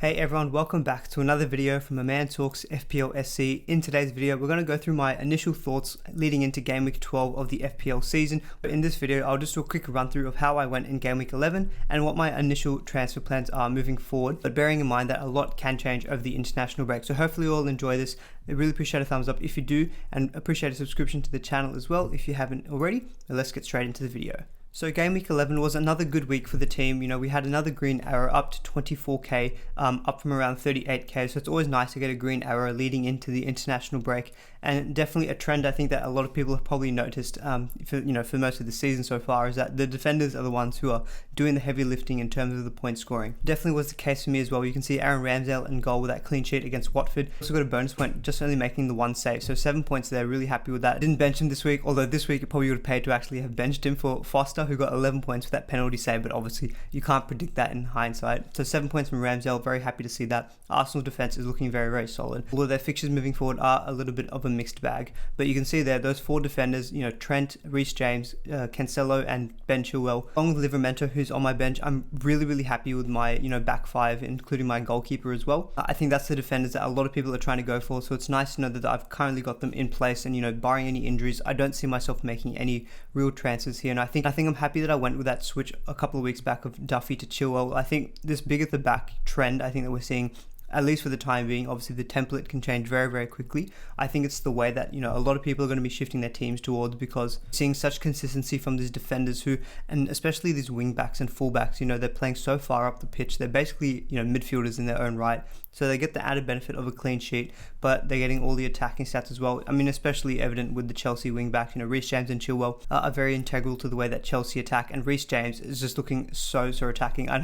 Hey everyone, welcome back to another video from A Man Talks FPL SC. In today's video, we're going to go through my initial thoughts leading into Game Week 12 of the FPL season. But in this video, I'll just do a quick run through of how I went in Game Week 11 and what my initial transfer plans are moving forward. But bearing in mind that a lot can change over the international break. So hopefully you all enjoy this. I really appreciate a thumbs up if you do, and appreciate a subscription to the channel as well if you haven't already. But let's get straight into the video. So Game Week 11 was another good week for the team. You know, we had another green arrow up to 24k, up from around 38k. So it's always nice to get a green arrow leading into the international break, and definitely a trend I think that a lot of people have probably noticed for most of the season so far, is that the defenders are the ones who are doing the heavy lifting in terms of the point scoring. Definitely was the case for me as well. You can see Aaron Ramsdale in goal with that clean sheet against Watford. Also got a bonus point just only making the one save, so 7 points there. Really happy with that. Didn't bench him this week, although this week it probably would have paid to actually have benched him for Foster, who got 11 points for that penalty save, but obviously you can't predict that in hindsight. So 7 points from Ramsdale, very happy to see that. Arsenal's defense is looking very, very solid, although their fixtures moving forward are a little bit of a mixed bag. But you can see there, those four defenders, Trent, Reece James, Cancelo and Ben Chilwell, along with Livramento, who's on my bench. I'm really happy with my back five, including my goalkeeper as well. I think that's the defenders that a lot of people are trying to go for, so it's nice to know that I've currently got them in place, and barring any injuries, I don't see myself making any real transfers here. And I think I'm happy that I went with that switch a couple of weeks back of Duffy to Chilwell. I think this big at the back trend, I think that we're seeing, at least for the time being. Obviously the template can change very quickly. I think it's the way that a lot of people are going to be shifting their teams towards, because seeing such consistency from these defenders who, and especially these wing backs and full backs, they're playing so far up the pitch. They're basically midfielders in their own right, so they get the added benefit of a clean sheet, but they're getting all the attacking stats as well. I mean, especially evident with the Chelsea wing backs. Reece James and Chilwell are very integral to the way that Chelsea attack, and Reece James is just looking so attacking. I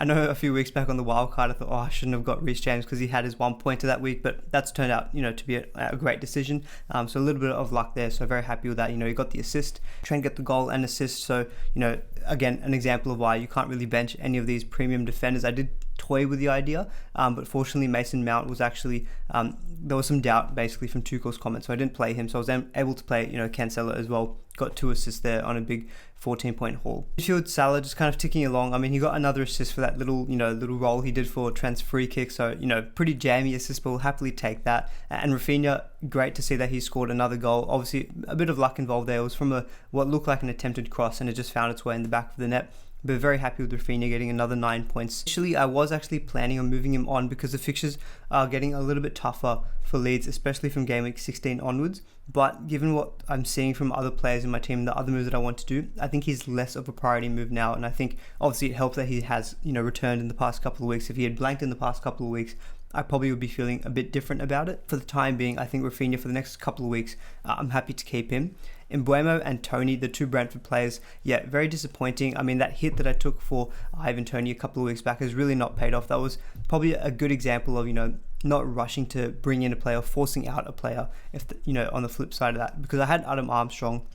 know a few weeks back on the wildcard I thought, I shouldn't have got Reece James because he had his 1 pointer that week, but that's turned out to be a great decision. So a little bit of luck there, so very happy with that. He got the assist, Trent get the goal and assist, so again, an example of why you can't really bench any of these premium defenders. I did toy with the idea, but fortunately Mason Mount was actually, there was some doubt basically from Tuchel's comments, so I didn't play him, so I was able to play Cancelo as well. Got 2 assists there on a big 14-point haul. Midfield, Salah just kind of ticking along. I mean, he got another assist for that little role he did for Trent's free kick, so pretty jammy assist, but we'll happily take that. And Rafinha, great to see that he scored another goal. Obviously a bit of luck involved there. It was from what looked like an attempted cross, and it just found its way in the back of the net. But very happy with Rafinha getting another 9 points. Initially, I was actually planning on moving him on because the fixtures are getting a little bit tougher for Leeds, especially from Game Week 16 onwards. But given what I'm seeing from other players in my team, the other moves that I want to do, I think he's less of a priority move now. And I think obviously it helps that he has returned in the past couple of weeks. If he had blanked in the past couple of weeks, I probably would be feeling a bit different about it. For the time being, I think Rafinha for the next couple of weeks, I'm happy to keep him. Mbeumo and Toney, the two Brentford players, very disappointing. I mean, that hit that I took for Ivan Toney a couple of weeks back has really not paid off. That was probably a good example of, not rushing to bring in a player, forcing out a player, on the flip side of that. Because I had Adam Armstrong,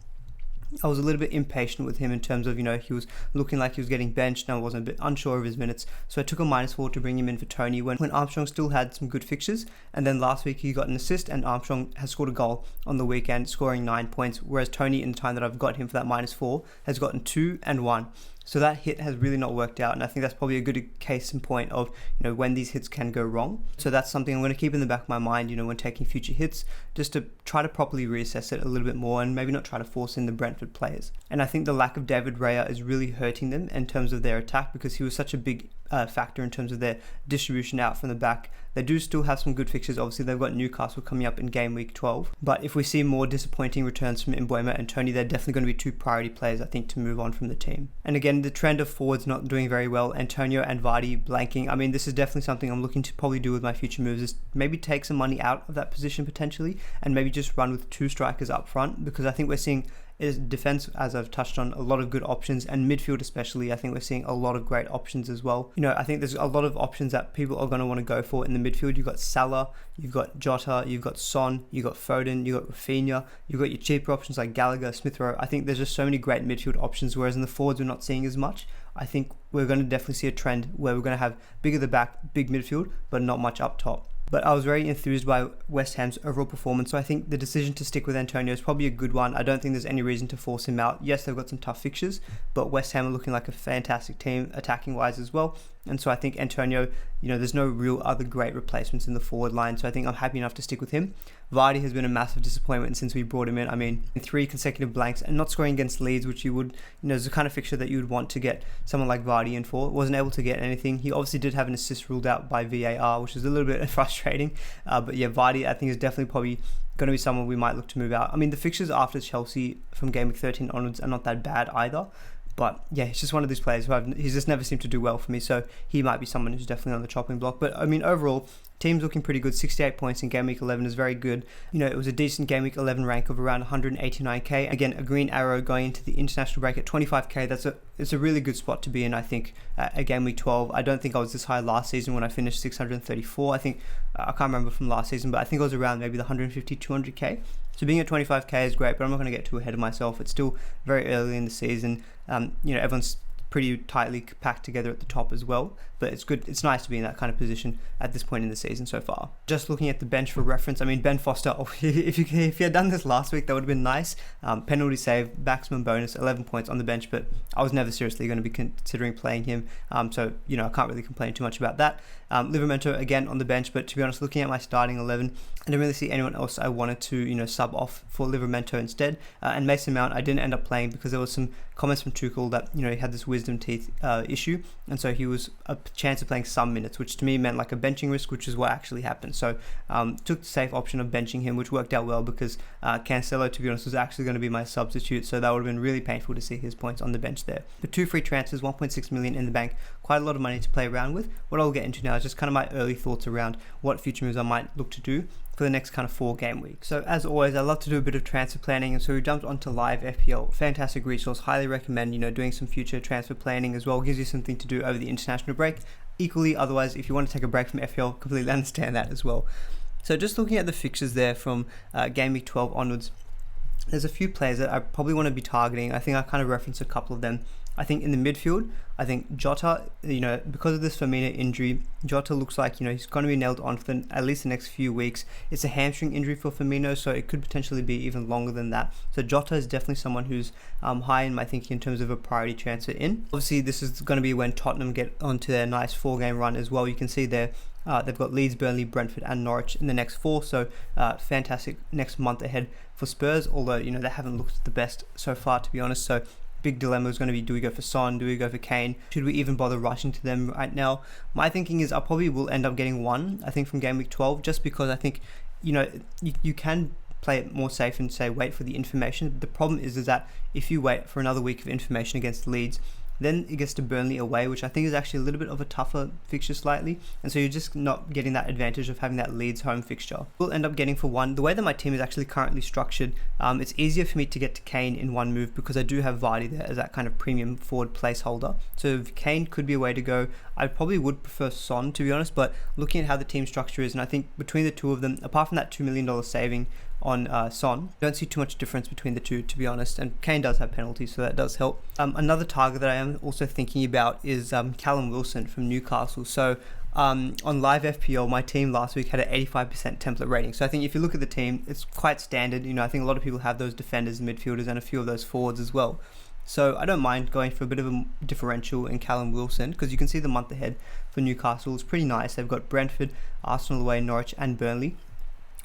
I was a little bit impatient with him in terms of, he was looking like he was getting benched and I wasn't a bit unsure of his minutes. So I took a -4 to bring him in for Toney when Armstrong still had some good fixtures. And then last week he got an assist, and Armstrong has scored a goal on the weekend, scoring 9 points. Whereas Toney, in the time that I've got him for that -4, has gotten 2 and 1. So that hit has really not worked out, and I think that's probably a good case in point of when these hits can go wrong. So that's something I'm going to keep in the back of my mind when taking future hits, just to try to properly reassess it a little bit more, and maybe not try to force in the Brentford players. And I think the lack of David Raya is really hurting them in terms of their attack, because he was such a big factor in terms of their distribution out from the back. They do still have some good fixtures. Obviously they've got Newcastle coming up in Game Week 12, but if we see more disappointing returns from Mbeumo and Toney, they're definitely going to be 2 priority players, I think, to move on from the team. And again, the trend of forwards not doing very well, Antonio and Vardy blanking, I mean, this is definitely something I'm looking to probably do with my future moves, is maybe take some money out of that position potentially, and maybe just run with 2 strikers up front, because I think we're seeing is defense, as I've touched on, a lot of good options, and midfield especially, I think we're seeing a lot of great options as well. I think there's a lot of options that people are going to want to go for in the midfield. You've got Salah, you've got Jota, you've got Son, you've got Foden, you've got Rafinha, you've got your cheaper options like Gallagher, Smith Rowe. I think there's just so many great midfield options, whereas in the forwards we're not seeing as much. I think we're going to definitely see a trend where we're going to have big at the back, big midfield, but not much up top. But I was very enthused by West Ham's overall performance, so I think the decision to stick with Antonio is probably a good one. I don't think there's any reason to force him out. Yes, they've got some tough fixtures, but West Ham are looking like a fantastic team, attacking-wise as well. And so I think Antonio, there's no real other great replacements in the forward line, so I think I'm happy enough to stick with him. Vardy has been a massive disappointment since we brought him in. I mean, 3 consecutive blanks and not scoring against Leeds, which you would, is the kind of fixture that you would want to get someone like Vardy in for. Wasn't able to get anything. He obviously did have an assist ruled out by VAR, which is a little bit frustrating. But yeah, Vardy, I think, is definitely probably going to be someone we might look to move out. I mean, the fixtures after Chelsea from game week 13 onwards are not that bad either. But yeah, he's just one of these players he's just never seemed to do well for me. So he might be someone who's definitely on the chopping block. But I mean, overall, team's looking pretty good. 68 points in game week 11 is very good. It was a decent game week 11 rank of around 189k. Again, a green arrow going into the international break at 25k. It's a really good spot to be in, I think, at game week 12. I don't think I was this high last season when I finished 634. I think, I can't remember from last season, but I think I was around maybe the 150, 200k. So being at 25k is great, but I'm not going to get too ahead of myself. It's still very early in the season. Everyone's pretty tightly packed together at the top as well, but it's good. It's nice to be in that kind of position at this point in the season so far. Just looking at the bench for reference, I mean, Ben Foster, if you had done this last week, that would have been nice. Penalty save, maximum bonus, 11 points on the bench, but I was never seriously going to be considering playing him, so I can't really complain too much about that. Livramento again on the bench, but to be honest, looking at my starting 11, I didn't really see anyone else I wanted to sub off for Livramento instead. And Mason Mount I didn't end up playing because there was some comments from Tuchel that he had this wisdom teeth issue, and so he was a chance of playing some minutes, which to me meant like a benching risk, which is what actually happened. So took the safe option of benching him, which worked out well because Cancelo, to be honest, was actually going to be my substitute, so that would have been really painful to see his points on the bench there. But 2 free transfers, 1.6 million in the bank, quite a lot of money to play around with. What I'll get into now is just kind of my early thoughts around what future moves I might look to do for the next kind of 4 game weeks. So as always, I love to do a bit of transfer planning, and so we jumped onto Live FPL. Fantastic resource, highly recommend doing some future transfer planning as well. Gives you something to do over the international break. Equally, otherwise, if you want to take a break from FPL, completely understand that as well. So just looking at the fixtures there from game week 12 onwards, there's a few players that I probably want to be targeting. I think I kind of referenced a couple of them. I think in the midfield, I think Jota, because of this Firmino injury, Jota looks like, he's going to be nailed on for at least the next few weeks. It's a hamstring injury for Firmino, so it could potentially be even longer than that. So Jota is definitely someone who's high in my thinking in terms of a priority transfer in. Obviously, this is going to be when Tottenham get onto their nice 4-game run as well. You can see there, they've got Leeds, Burnley, Brentford and Norwich in the next 4, so fantastic next month ahead for Spurs, although they haven't looked the best so far, to be honest. So big dilemma is going to be, do we go for Son, do we go for Kane, should we even bother rushing to them right now? My thinking is I probably will end up getting one, I think, from game week 12, just because I think you can play it more safe and say wait for the information. The problem is that if you wait for another week of information against Leeds, then it gets to Burnley away, which I think is actually a little bit of a tougher fixture slightly, and so you're just not getting that advantage of having that Leeds home fixture. We'll end up getting for one. The way that my team is actually currently structured, it's easier for me to get to Kane in one move because I do have Vardy there as that kind of premium forward placeholder. So Kane could be a way to go. I probably would prefer Son, to be honest, but looking at how the team structure is, and I think between the two of them, apart from that $2 million saving on Son, I don't see too much difference between the two, to be honest, and Kane does have penalties, so that does help. Another target that I am also thinking about is Callum Wilson from Newcastle. So on Live FPL, my team last week had an 85% template rating, so I think if you look at the team, it's quite standard. I think a lot of people have those defenders, midfielders and a few of those forwards as well. So I don't mind going for a bit of a differential in Callum Wilson, because you can see the month ahead for Newcastle is pretty nice. They've got Brentford, Arsenal away, Norwich and Burnley.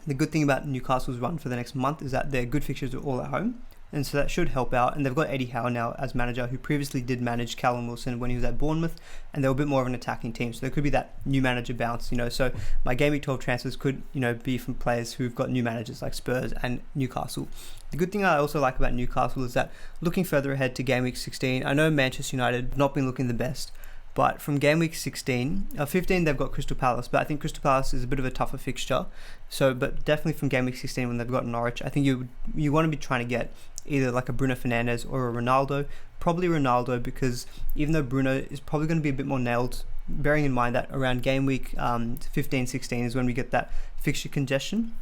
The good thing about Newcastle's run for the next month is that their good fixtures are all at home, and so that should help out. And they've got Eddie Howe now as manager, who previously did manage Callum Wilson when he was at Bournemouth, and they were a bit more of an attacking team, so there could be that new manager bounce. So my game week 12 transfers could be from players who've got new managers like Spurs and Newcastle. The good thing I also like about Newcastle is that looking further ahead to game week 16, I know Manchester United have not been looking the best, but from game week 15 they've got Crystal Palace, but I think Crystal Palace is a bit of a tougher fixture. So, but definitely from game week 16 when they've got Norwich, I think you want to be trying to get either like a Bruno Fernandes or a Ronaldo. Probably Ronaldo, because even though Bruno is probably going to be a bit more nailed, bearing in mind that around game week 15-16 is when we get that fixture congestion.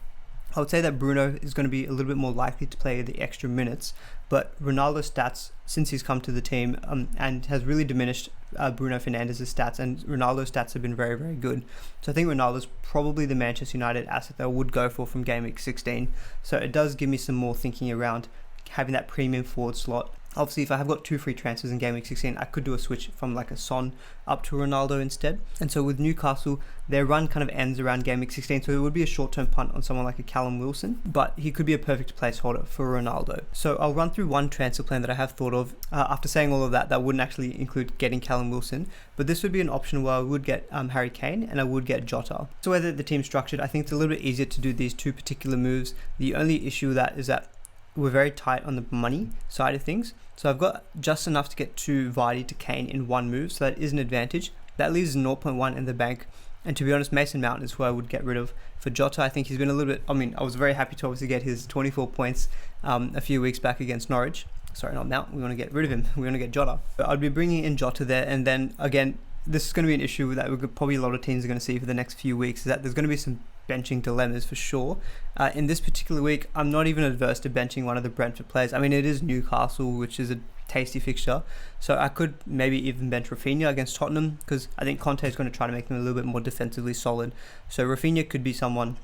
I would say that Bruno is going to be a little bit more likely to play the extra minutes, but Ronaldo's stats since he's come to the team and has really diminished Bruno Fernandes's stats, and Ronaldo's stats have been very, very good. So I think Ronaldo's probably the Manchester United asset that I would go for from game week 16. So it does give me some more thinking around having that premium forward slot. Obviously, if I have got 2 free transfers in game week 16, I could do a switch from like a Son up to Ronaldo instead. And so with Newcastle, their run kind of ends around game week 16, so it would be a short-term punt on someone like a Callum Wilson, but he could be a perfect placeholder for Ronaldo. So I'll run through one transfer plan that I have thought of. After saying all of that, that wouldn't actually include getting Callum Wilson, but this would be an option where I would get Harry Kane and I would get Jota. So whether the team's structured, I think it's a little bit easier to do these 2 particular moves. The only issue with that is that we're very tight on the money side of things. So I've got just enough to get to Vardy to Kane in one move, so that is an advantage. That leaves 0.1 in the bank. And to be honest, Mason Mount is who I would get rid of. For Jota, I think he's been a little bit, I was very happy to obviously get his 24 points a few weeks back against Norwich. Sorry, not Mount, we want to get rid of him. We want to get Jota. But I'd be bringing in Jota there, and then again, this is going to be an issue that probably a lot of teams are going to see for the next few weeks, is that there's going to be some benching dilemmas for sure. In this particular week, I'm not even adverse to benching one of the Brentford players. I mean, it is Newcastle, which is a tasty fixture, so I could maybe even bench Rafinha against Tottenham, because I think Conte is going to try to make them a little bit more defensively solid. So Rafinha could be someone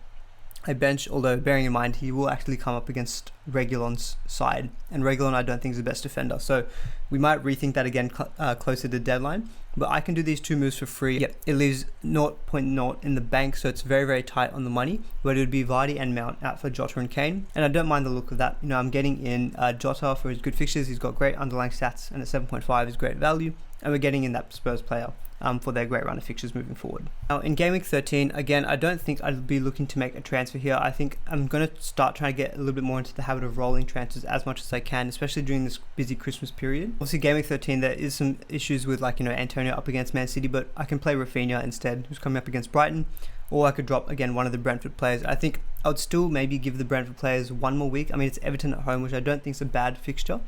I bench, although bearing in mind he will actually come up against Reguilon's side, and Reguilon I don't think is the best defender, so we might rethink that again closer to the deadline. But I can do these 2 moves for free. Yep, it leaves 0.0 in the bank, so it's very, very tight on the money, but it would be Vardy and Mount out for Jota and Kane, and I don't mind the look of that. I'm getting in Jota for his good fixtures. He's got great underlying stats, and at 7.5 is great value, and we're getting in that Spurs player for their great run of fixtures moving forward. Now in game week 13, again, I don't think I'll be looking to make a transfer here. I think I'm going to start trying to get a little bit more into the habit of rolling transfers as much as I can, especially during this busy Christmas period. Obviously game week 13, there is some issues with Antonio up against Man City, but I can play Rafinha instead, who's coming up against Brighton, or I could drop again one of the Brentford players. I think I would still maybe give the Brentford players 1 more week. I mean, it's Everton at home, which I don't think is a bad fixture,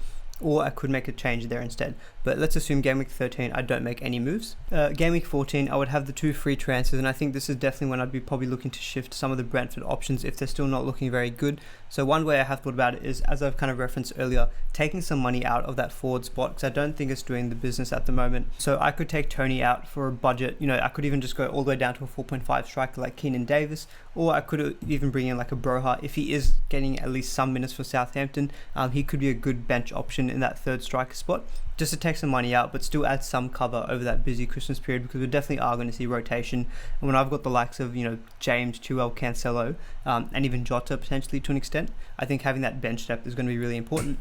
or I could make a change there instead. But let's assume game week 13 I don't make any moves. Game week 14 I would have the 2 free transfers, and I think this is definitely when I'd be probably looking to shift some of the Brentford options if they're still not looking very good. So one way I have thought about it is, as I've kind of referenced earlier, taking some money out of that forward spot, because I don't think it's doing the business at the moment. So I could take Tony out for a budget. I could even just go all the way down to a 4.5 striker like Keenan Davis, or I could even bring in like a Broha. If he is getting at least some minutes for Southampton, he could be a good bench option in that 3rd striker spot, just to take some money out but still add some cover over that busy Christmas period, because we definitely are going to see rotation. And when I've got the likes of James, Chilwell, Cancelo, and even Jota potentially to an extent, I think having that bench depth is going to be really important,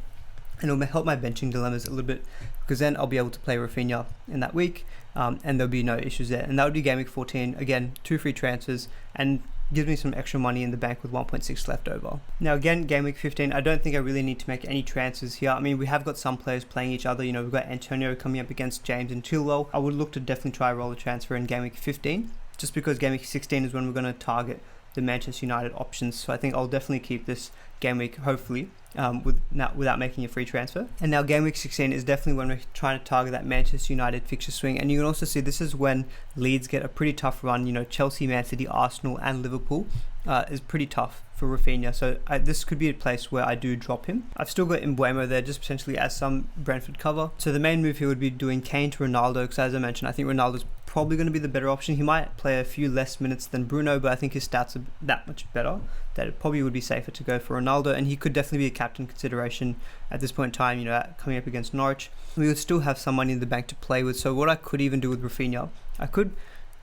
and it'll help my benching dilemmas a little bit, because then I'll be able to play Rafinha in that week, and there'll be no issues there. And that would be game week 14. Again, 2 free transfers, and gives me some extra money in the bank with 1.6 left over. Now again, game week 15, I don't think I really need to make any transfers here. I mean, we have got some players playing each other. We've got Antonio coming up against James and Chilwell. I would look to definitely try a roll a transfer in game week 15, just because game week 16 is when we're going to target the Manchester United options. So I think I'll definitely keep this game week, hopefully, without making a free transfer. And now game week 16 is definitely when we're trying to target that Manchester United fixture swing. And you can also see this is when Leeds get a pretty tough run. Chelsea, Man City, Arsenal and Liverpool is pretty tough for Rafinha. So this could be a place where I do drop him. I've still got Mbeumo there just potentially as some Brentford cover. So the main move here would be doing Kane to Ronaldo, because as I mentioned, I think Ronaldo's probably going to be the better option. He might play a few less minutes than Bruno, but I think his stats are that much better that it probably would be safer to go for Ronaldo, and he could definitely be a captain consideration at this point in time, coming up against Norwich. We would still have some money in the bank to play with, so what I could even do with Rafinha, I could,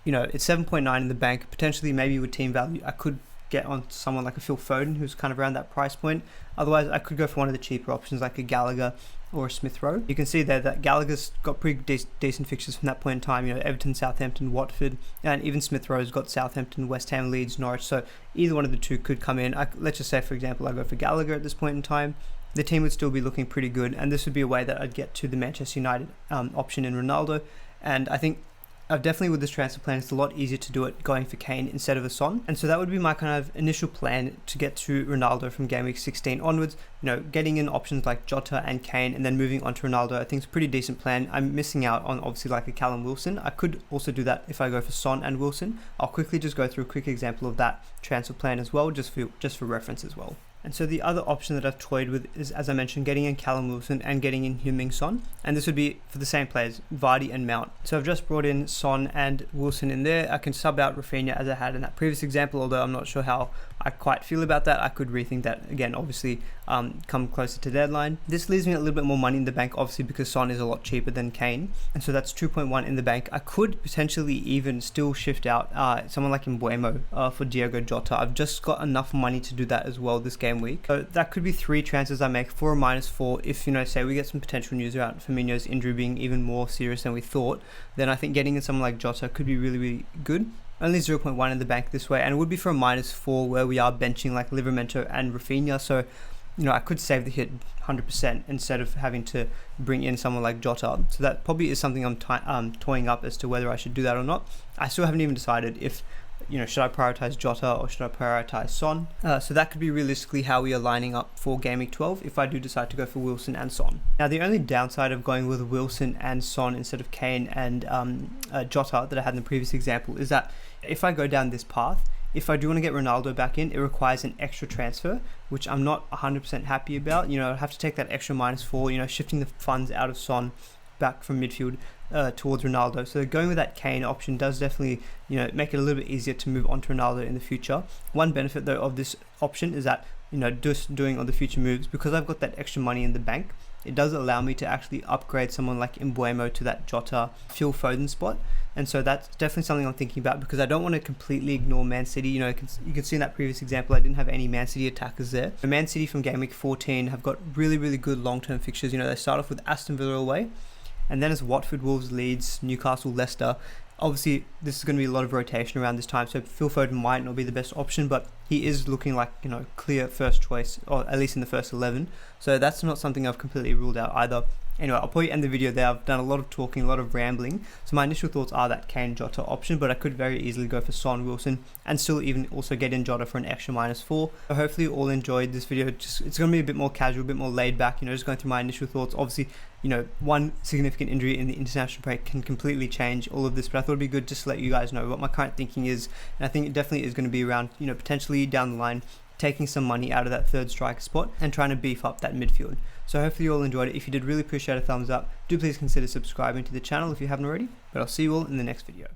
it's 7.9 in the bank, potentially maybe with team value, I could get on someone like a Phil Foden, who's kind of around that price point. Otherwise, I could go for one of the cheaper options like a Gallagher or a Smith Rowe. You can see there that Gallagher's got pretty decent fixtures from that point in time. Everton, Southampton, Watford, and even Smith Rowe's got Southampton, West Ham, Leeds, Norwich. So either one of the 2 could come in. Let's just say, for example, I go for Gallagher at this point in time. The team would still be looking pretty good, and this would be a way that I'd get to the Manchester United option in Ronaldo. And I think definitely with this transfer plan, it's a lot easier to do it going for Kane instead of a Son. And so that would be my kind of initial plan to get to Ronaldo from game week 16 onwards. Getting in options like Jota and Kane and then moving on to Ronaldo, I think is a pretty decent plan. I'm missing out on obviously like a Callum Wilson. I could also do that if I go for Son and Wilson. I'll quickly just go through a quick example of that transfer plan as well, just for reference as well. And so the other option that I've toyed with is, as I mentioned, getting in Callum Wilson and getting in Heung-min Son. And this would be for the same players, Vardy and Mount. So I've just brought in Son and Wilson in there. I can sub out Rafinha as I had in that previous example, although I'm not sure how I quite feel about that. I could rethink that again, obviously, come closer to deadline. This leaves me a little bit more money in the bank, obviously, because Son is a lot cheaper than Kane. And so that's 2.1 in the bank. I could potentially even still shift out someone like Mbeumo for Diogo Jota. I've just got enough money to do that as well this game week. So that could be 3 transfers I make for a -4 if, say we get some potential news around Firmino's injury being even more serious than we thought. Then I think getting in someone like Jota could be really, really good. Only 0.1 in the bank this way, and it would be for a -4 where we are benching like Livramento and Rafinha. So I could save the hit 100% instead of having to bring in someone like Jota. So that probably is something I'm toying up as to whether I should do that or not. I still haven't even decided if should I prioritize Jota or should I prioritize Son? So that could be realistically how we are lining up for Game Week 12 if I do decide to go for Wilson and Son. Now, the only downside of going with Wilson and Son instead of Kane and Jota that I had in the previous example is that if I go down this path, if I do want to get Ronaldo back in, it requires an extra transfer, which I'm not 100% happy about. I'd have to take that extra -4, shifting the funds out of Son back from midfield towards Ronaldo. So going with that Kane option does definitely make it a little bit easier to move on to Ronaldo in the future. One benefit though of this option is that just doing all the future moves, because I've got that extra money in the bank, it does allow me to actually upgrade someone like Mbeumo to that Jota Phil Foden spot. And so that's definitely something I'm thinking about, because I don't want to completely ignore Man City. You can see in that previous example, I didn't have any Man City attackers there. The Man City from game week 14 have got really, really good long-term fixtures. They start off with Aston Villa away, and then it's Watford, Wolves, Leeds, Newcastle, Leicester. Obviously, this is going to be a lot of rotation around this time, so Phil Foden might not be the best option, but he is looking like, clear first choice, or at least in the first 11. So that's not something I've completely ruled out either. Anyway, I'll probably end the video there. I've done a lot of talking, a lot of rambling. So my initial thoughts are that Kane Jota option, but I could very easily go for Son, Wilson, and still even also get in Jota for an extra -4. So hopefully you all enjoyed this video. It's going to be a bit more casual, a bit more laid back, just going through my initial thoughts. Obviously, one significant injury in the international break can completely change all of this, but I thought it'd be good just to let you guys know what my current thinking is. And I think it definitely is going to be around, potentially down the line, taking some money out of that third striker spot and trying to beef up that midfield. So hopefully you all enjoyed it. If you did, really appreciate a thumbs up. Do please consider subscribing to the channel if you haven't already, but I'll see you all in the next video.